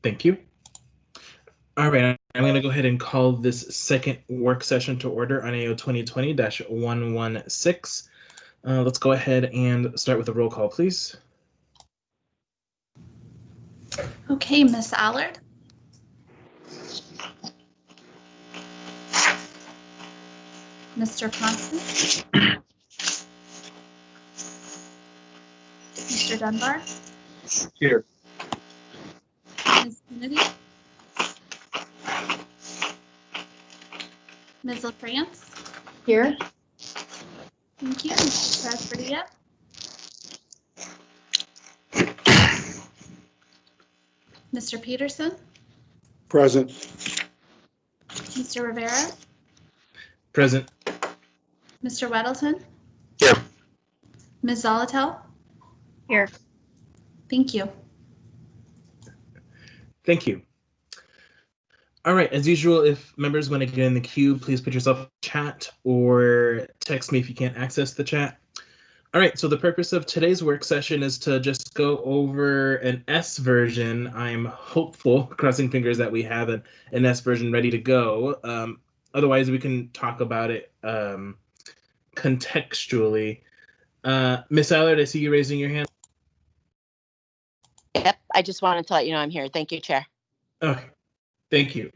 Thank you. All right, I'm going to go ahead and call this second work session to order on AO 2020-116. Let's go ahead and start with a roll call, please. Okay, Ms. Allard. Mr. Constant. Mr. Dunbar. Here. Ms. Kennedy. Ms. LaFrance. Here. Thank you. Mr. Trasperdia. Mr. Peterson. Present. Mr. Rivera. Present. Mr. Weddleton. Here. Ms. Zolotel. Here. Thank you. Thank you. All right, as usual, if members want to get in the queue, please put yourself in chat or text me if you can't access the chat. All right, so the purpose of today's work session is to just go over an S version. I'm hopeful, crossing fingers, that we have an S version ready to go. Otherwise, we can talk about it contextually. Miss Allard, I see you raising your hand. Yep, I just wanted to let you know I'm here. Thank you, Chair. Okay, thank you.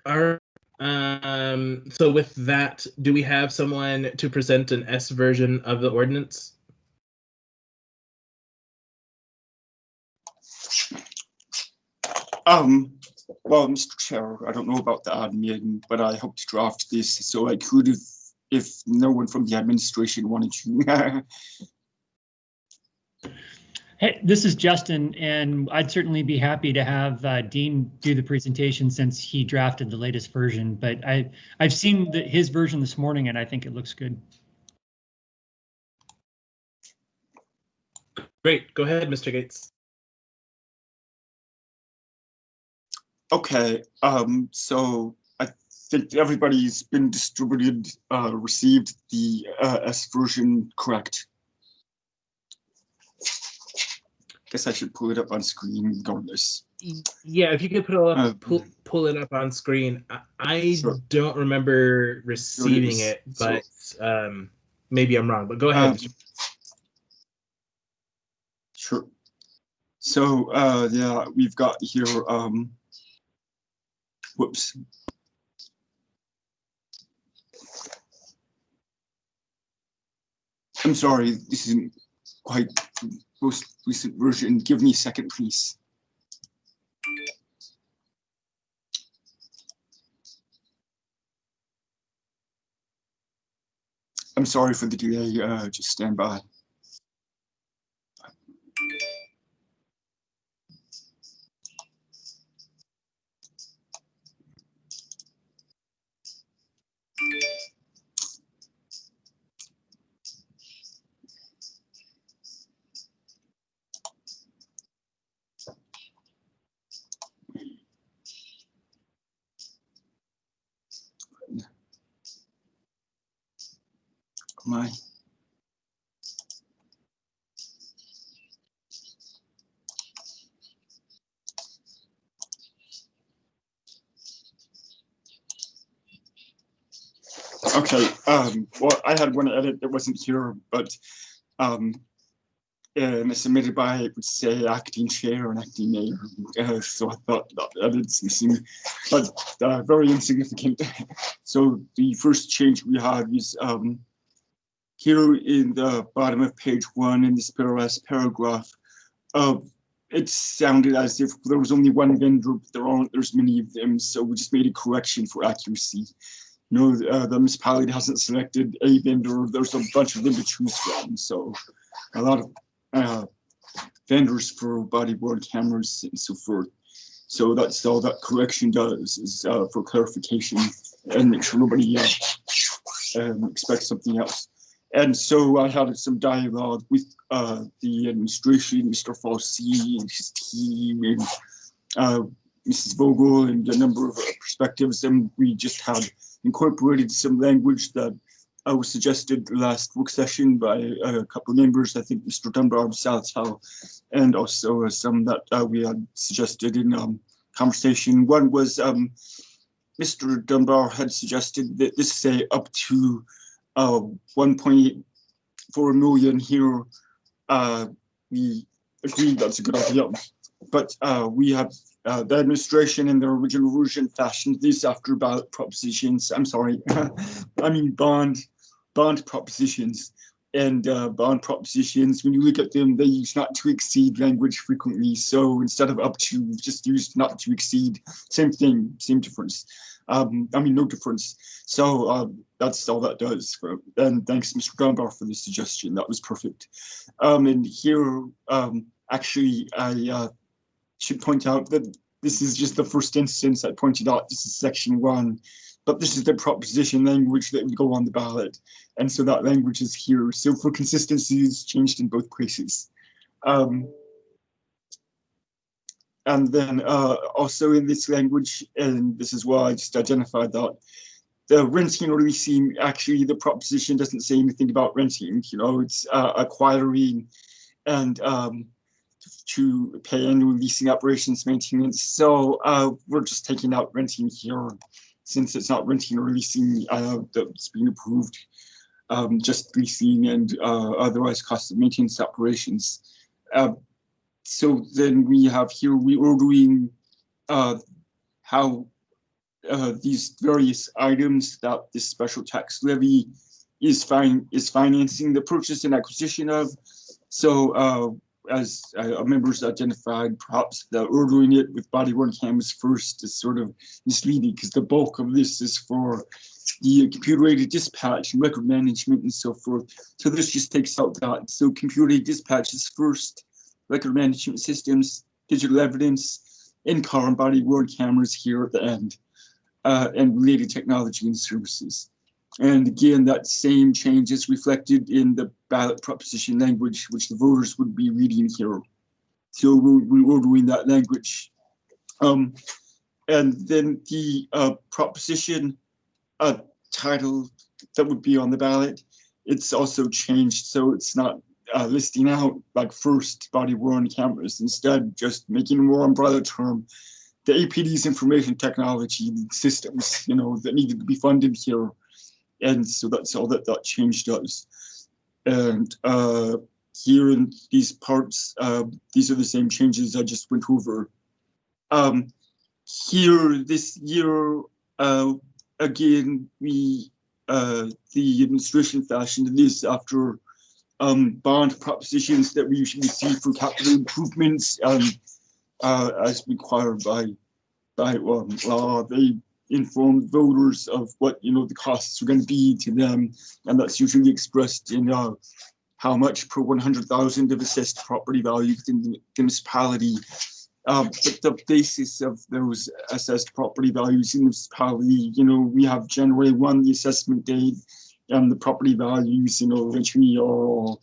All right. So with that, do we have someone to present an S version of the ordinance? Well, Mr. Chair, I don't know about the admin, but I hope to draft this so I could if no one from the administration wanted to. Hey, this is Justin, and I'd certainly be happy to have Dean do the presentation since he drafted the latest version. But I've seen his version this morning, and I think it looks good. Great, go ahead, Mr. Gates. Okay, so I think everybody's been distributed, received the S version, correct? Guess I should pull it up on screen regardless. Yeah, if you could pull it up on screen. I Sure. don't remember receiving it, but maybe I'm wrong. But go ahead. Sure. So yeah, we've got here. Whoops. I'm sorry, this isn't quite the most recent version. Give me a second, please. I'm sorry for the delay, just stand by. My. Okay, well, I had one edit that wasn't here, but and it's submitted by, I would say, acting chair and acting mayor. So I thought that edit's missing, but very insignificant. So the first change we had is here in the bottom of page 1 in this last paragraph. It sounded as if there was only one vendor, but there's many of them. So we just made a correction for accuracy. You know, the municipality hasn't selected a vendor. There's a bunch of them to choose from. So a lot of vendors for body worn cameras and so forth. So that's all that correction does, is for clarification and make sure nobody expects something else. And so I had some dialogue with the administration, Mr. Falsey and his team, and Mrs. Vogel, and a number of perspectives, and we just had incorporated some language that was suggested last work session by a couple of members. I think Mr. Dunbar, Salatow, and also some that we had suggested in conversation. One was Mr. Dunbar had suggested that this say up to 1.4 million here. We agreed that's a good idea, but we have the administration in their original version fashioned this after ballot propositions. I'm sorry, I mean bond propositions. And bond propositions, when you look at them, they use not to exceed language frequently. So instead of up to, we've just used not to exceed. Same thing, same difference. I mean, no difference. So that's all that does. And thanks, Mr. Dunbar, for the suggestion. That was perfect. And here, actually, I should point out that this is just the first instance I pointed out. This is section 1. But this is the proposition language that would go on the ballot. And so that language is here. So for consistency, it's changed in both places. And then also in this language, and this is why I just identified that, the renting or leasing, actually the proposition doesn't say anything about renting, you know, it's acquiring and to pay annual leasing operations maintenance. So we're just taking out renting here, since it's not renting or leasing that's being approved, just leasing and otherwise cost of maintenance operations. So then we have here, we are doing how these various items that this special tax levy is financing the purchase and acquisition of. So as members identified, perhaps the ordering it with body-worn cameras first is sort of misleading, because the bulk of this is for the computer-aided dispatch and record management and so forth. So this just takes out that. So computer-aided dispatch is first, record management systems, digital evidence, in-car and body-worn cameras here at the end, and related technology and services. And again, that same change is reflected in the ballot proposition language, which the voters would be reading here. So we're ordering that language. And then the proposition title that would be on the ballot, it's also changed. So it's not listing out like first body-worn cameras, instead just making a more umbrella term. The APD's information technology systems, you know, that needed to be funded here. And so that's all that change does. And here in these parts, these are the same changes I just went over. Here this year, again, we the administration fashioned this after bond propositions that we usually see for capital improvements, as required by law. They inform voters of what, you know, the costs are going to be to them, and that's usually expressed in how much per 100,000 of assessed property value within the municipality. But the basis of those assessed property values in the municipality, you know, we have January 1, the assessment date, and the property values, you know, eventually are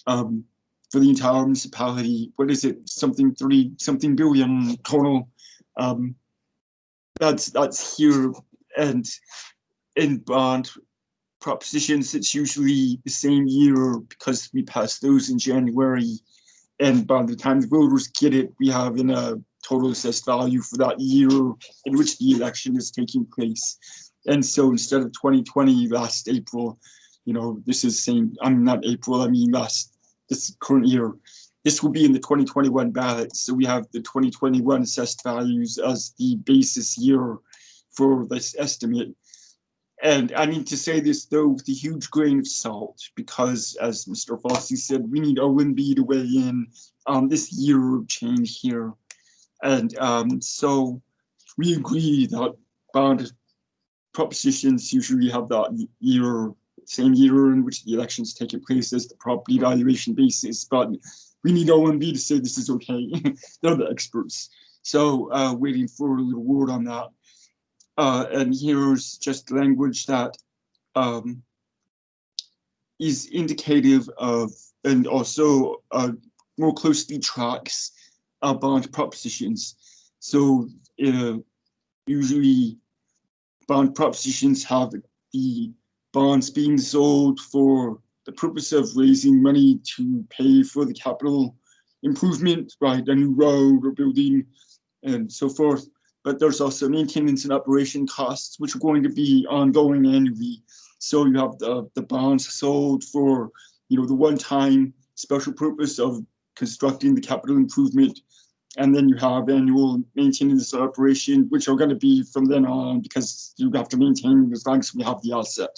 for the entire municipality. What is it? Something 30-something billion total. That's here. And in bond propositions, it's usually the same year because we passed those in January. And by the time the voters get it, we have in a total assessed value for that year in which the election is taking place. And so instead of 2020 last April, you know, this is saying, I'm not April, I mean this current year, this will be in the 2021 ballot. So we have the 2021 assessed values as the basis year for this estimate. And I need to say this, though, with a huge grain of salt, because as Mr. Fossey said, we need OMB to weigh in on this year of change here. And so we agree that bond propositions usually have that year, same year in which the elections taking place as the property valuation basis, but we need OMB to say this is okay. They're the experts. So waiting for a little word on that. And here's just language that is indicative of, and also more closely tracks bond propositions. So usually bond propositions have the bonds being sold for the purpose of raising money to pay for the capital improvement, right, a new road or building and so forth. But there's also maintenance and operation costs, which are going to be ongoing annually. So you have the bonds sold for, the one-time special purpose of constructing the capital improvement. And then you have annual maintenance and operation, which are going to be from then on, because you have to maintain as long as we have the asset.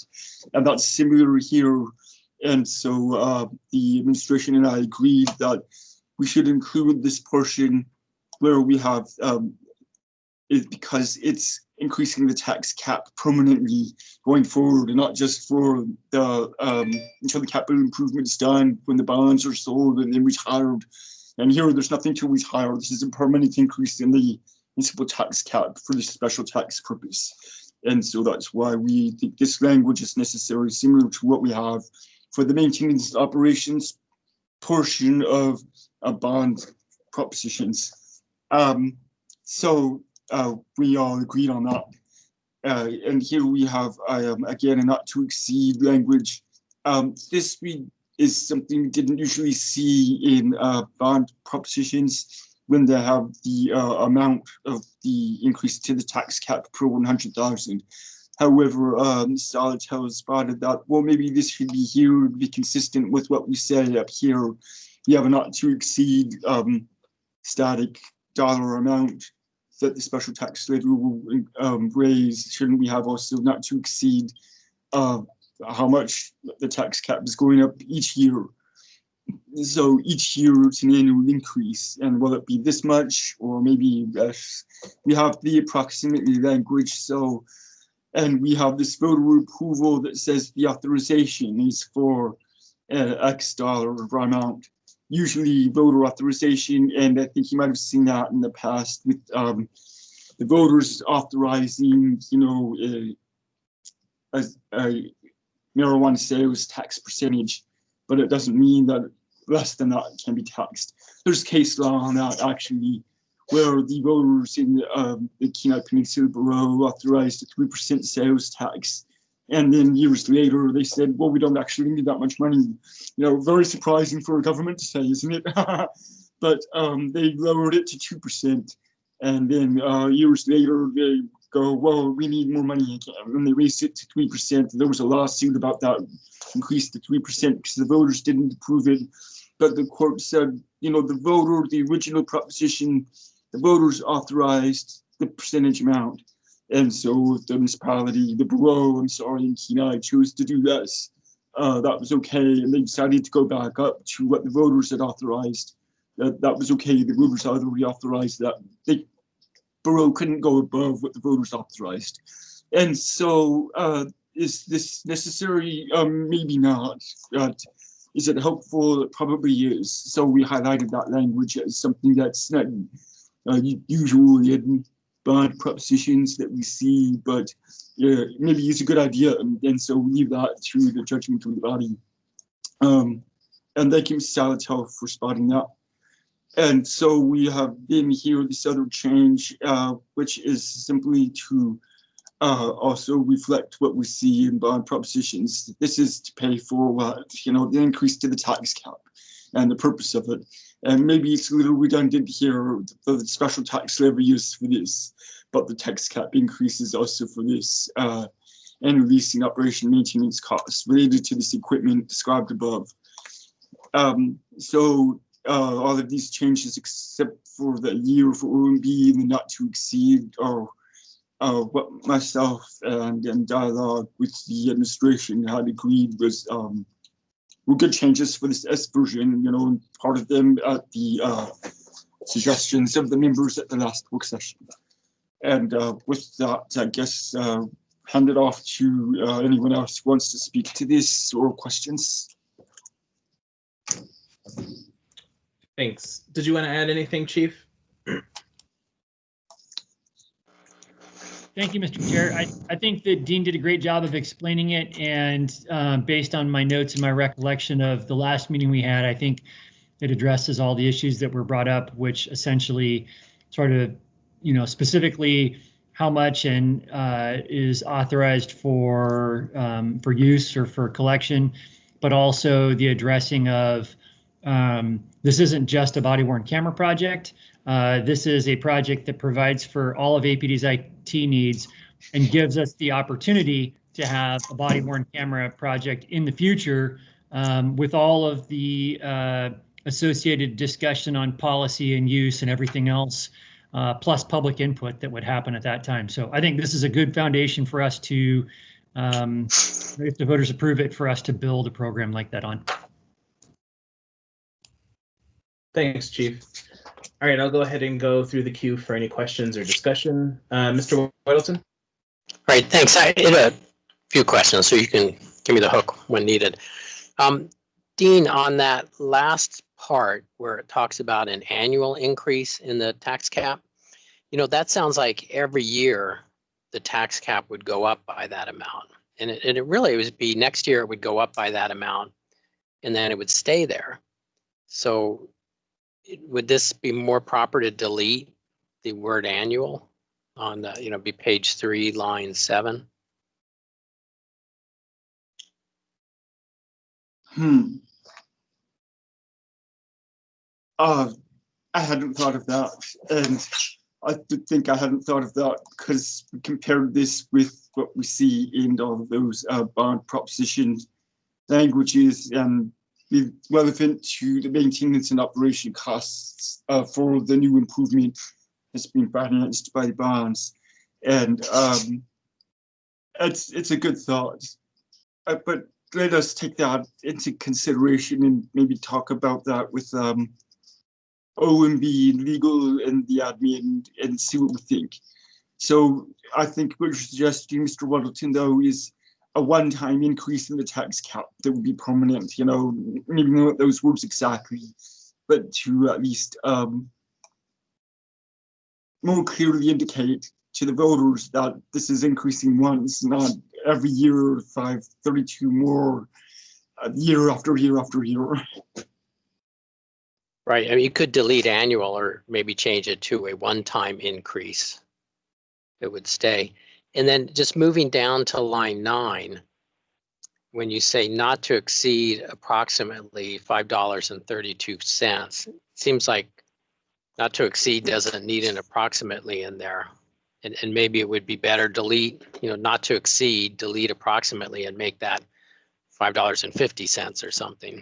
And that's similar here. And so the administration and I agreed that we should include this portion where we have because it's increasing the tax cap permanently going forward, and not just for the until the capital improvement is done, when the bonds are sold and then retired. And here there's nothing to retire. This is a permanent increase in the municipal tax cap for this special tax purpose. And so that's why we think this language is necessary, similar to what we have for the maintenance operations portion of bond propositions. So we all agreed on that. And here we have, again, a not to exceed language. This is something we didn't usually see in bond propositions when they have the amount of the increase to the tax cap per 100,000. However, Solitel spotted that, well, maybe this should be here to be consistent with what we say up here. We have a not to exceed static dollar amount that the special tax levy will raise. Shouldn't we have also not to exceed how much the tax cap is going up each year? So each year it's an annual increase, and will it be this much or maybe less? We have the approximately language. So, and we have this voter approval that says the authorization is for X dollar amount. Usually voter authorization, and I think you might have seen that in the past with the voters authorizing, a marijuana sales tax percentage, but it doesn't mean that less than that can be taxed. There's case law on that actually, where the voters in the Kenai Peninsula Borough authorized a 3% sales tax. And then years later, they said, well, we don't actually need that much money. Very surprising for a government to say, isn't it? But they lowered it to 2%. And then years later, they go, well, we need more money again. And they raised it to 3%. There was a lawsuit about that, increased to 3% because the voters didn't approve it. But the court said, the original proposition, the voters authorized the percentage amount. And so the municipality, the borough, in Kenai chose to do this. That was okay. And they decided to go back up to what the voters had authorized. That was okay. The voters had already authorized that. The borough couldn't go above what the voters authorized. And so is this necessary? Maybe not. Is it helpful? It probably is. So we highlighted that language as something that's not usual in bond propositions that we see, but maybe it's a good idea, and so we leave that to the judgment of the body. And thank you, Mr. Salatel, for spotting that. And so we have then here this other change, which is simply to also reflect what we see in bond propositions. This is to pay for what, the increase to the tax cap and the purpose of it. And maybe it's a little redundant here, the special tax levy is for this, but the tax cap increase is also for this, and releasing operation maintenance costs related to this equipment described above. So all of these changes, except for the year for OMB and the not to exceed, or what myself and dialogue with the administration had agreed was were good changes for this S version, part of them at the suggestions of the members at the last work session. And with that, I guess hand it off to anyone else who wants to speak to this or questions. Thanks. Did you want to add anything, Chief? Thank you, Mr. Chair. I think that Dean did a great job of explaining it, and based on my notes and my recollection of the last meeting we had, I think it addresses all the issues that were brought up, which essentially sort of, specifically how much and is authorized for use or for collection, but also the addressing of this isn't just a body-worn camera project. This is a project that provides for all of APD's IT needs and gives us the opportunity to have a body-worn camera project in the future with all of the associated discussion on policy and use and everything else, plus public input that would happen at that time. So I think this is a good foundation for us to, if the voters approve it, for us to build a program like that on. Thanks, Chief. All right, I'll go ahead and go through the queue for any questions or discussion. Mr. Weddleton? All right, thanks. I had a few questions, so you can give me the hook when needed. Dean, on that last part where it talks about an annual increase in the tax cap, you know, that sounds like every year the tax cap would go up by that amount. And it really would be next year it would go up by that amount and then it would stay there. So would this be more proper to delete the word annual on the, you know, be page 3, line 7? I hadn't thought of that, and I think I hadn't thought of that because we compared this with what we see in all of those bond proposition languages and be relevant to the maintenance and operation costs for the new improvement that's been financed by the bonds. And it's a good thought, but let us take that into consideration and maybe talk about that with OMB, legal, and the admin, and see what we think. So I think what you're suggesting, Mr. Weddleton, though, is a one-time increase in the tax cap that would be permanent, you know, maybe not those words exactly, but to at least more clearly indicate to the voters that this is increasing once, not every year, 532 more, year after year after year. Right. I mean, you could delete annual or maybe change it to a one-time increase. It would stay. And then just moving down to line 9, when you say not to exceed approximately $5.32, it seems like not to exceed doesn't need an approximately in there. And maybe it would be better delete, you know, not to exceed, delete approximately and make that $5.50 or something.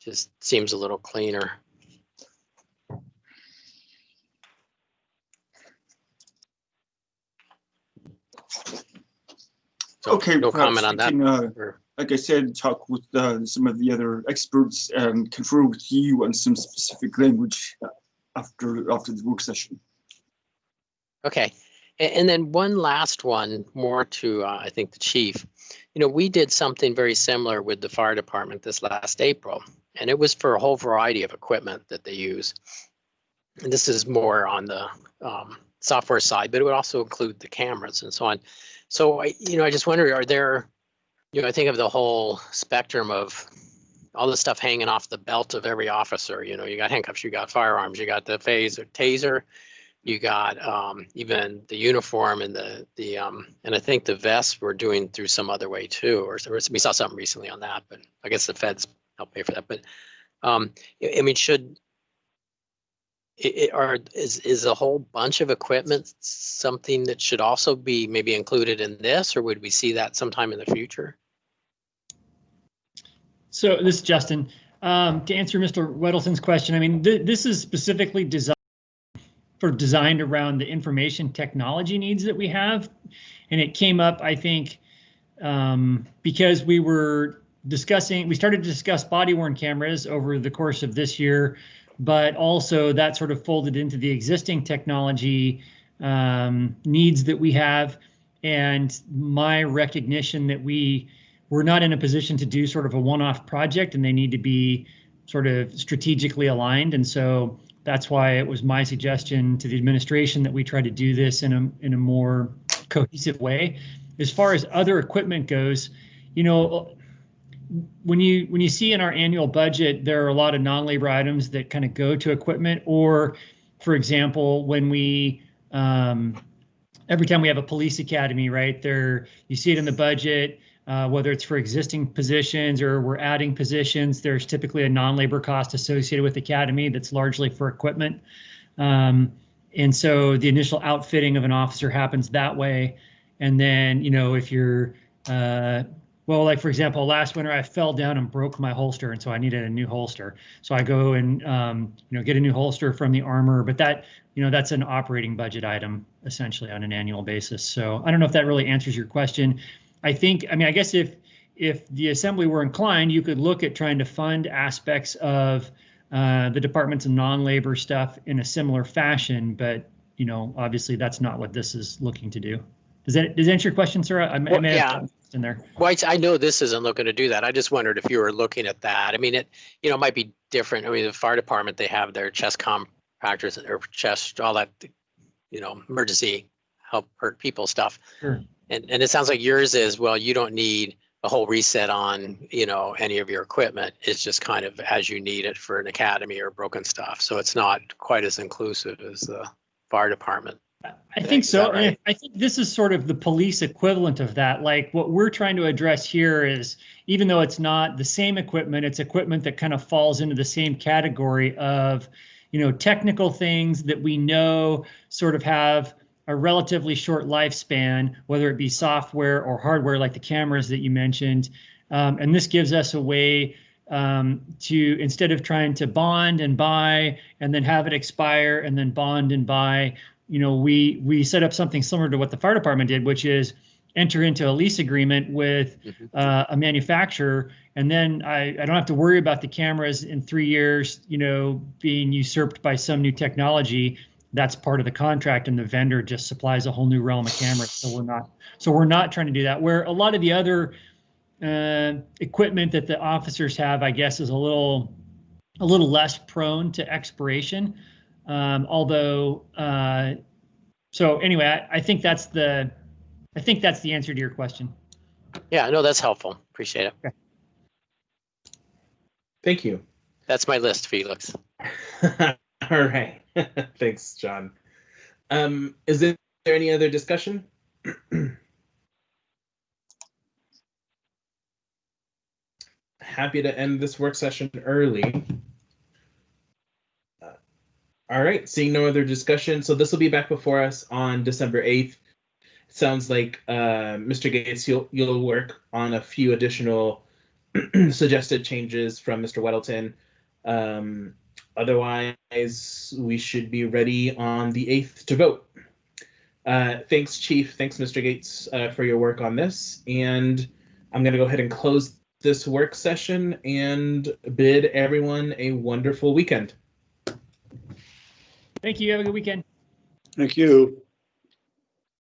Just seems a little cleaner. So Okay, no comment on that. Can, like I said, talk with some of the other experts and confer with you on some specific language after the work session. Okay, and then one last one more to I think the chief. You know, we did something very similar with the fire department this last April, and it was for a whole variety of equipment that they use. And this is more on the software side, but it would also include the cameras and so on. So I just wonder, are there, I think of the whole spectrum of all the stuff hanging off the belt of every officer. You got handcuffs, you got firearms, you got the taser, you got even the uniform and the and I think the vests we're doing through some other way too, or we saw something recently on that, but I guess the feds help pay for that. But I mean, is a whole bunch of equipment something that should also be maybe included in this, or would we see that sometime in the future? So this is Justin. To answer Mr. Weddleton's question, I mean, this is specifically designed around the information technology needs that we have. And it came up, I think, because we started to discuss body-worn cameras over the course of this year, but also that sort of folded into the existing technology needs that we have. And my recognition that we're not in a position to do sort of a one-off project, and they need to be sort of strategically aligned. And so that's why it was my suggestion to the administration that we try to do this in a more cohesive way. As far as other equipment goes, when you see in our annual budget, there are a lot of non-labor items that kind of go to equipment, or for example, when we every time we have a police academy, right there, you see it in the budget, whether it's for existing positions or we're adding positions, there's typically a non-labor cost associated with the academy that's largely for equipment. And so the initial outfitting of an officer happens that way. And then, if you're, well, like for example, last winter I fell down and broke my holster, and so I needed a new holster. So I go and get a new holster from the armor, but that that's an operating budget item essentially on an annual basis. So I don't know if that really answers your question. I guess if the assembly were inclined, you could look at trying to fund aspects of the department's non-labor stuff in a similar fashion, but obviously that's not what this is looking to do. Does that answer your question, sir? I may have in there. Well, I know this isn't looking to do that. I just wondered if you were looking at that. I mean, it might be different. I mean, the fire department, they have their chest compactors or chest, all that, emergency help hurt people stuff. Sure. And it sounds like yours is, well, you don't need a whole reset on, any of your equipment. It's just kind of as you need it for an academy or broken stuff. So it's not quite as inclusive as the fire department. I think so. Right? And I think this is sort of the police equivalent of that. Like what we're trying to address here is, even though it's not the same equipment, it's equipment that kind of falls into the same category of, technical things that we know sort of have a relatively short lifespan, whether it be software or hardware, like the cameras that you mentioned. And this gives us a way to, instead of trying to bond and buy and then have it expire and then bond and buy, we set up something similar to what the fire department did, which is enter into a lease agreement with a manufacturer, and then I don't have to worry about the cameras in 3 years, being usurped by some new technology. That's part of the contract, and the vendor just supplies a whole new realm of cameras. So we're not trying to do that. Where a lot of the other equipment that the officers have, I guess, is a little less prone to expiration. So anyway, I think that's the answer to your question. Yeah, no, that's helpful. Appreciate it. Okay. Thank you. That's my list, Felix. All right. Thanks, John. Is there any other discussion? Happy to end this work session early. All right, seeing no other discussion. So this will be back before us on December 8th. It sounds like Mr. Gates, you'll work on a few additional suggested changes from Mr. Weddleton. Otherwise, we should be ready on the 8th to vote. Thanks, Chief. Thanks, Mr. Gates, for your work on this. And I'm going to go ahead and close this work session and bid everyone a wonderful weekend. Thank you. Have a good weekend. Thank you.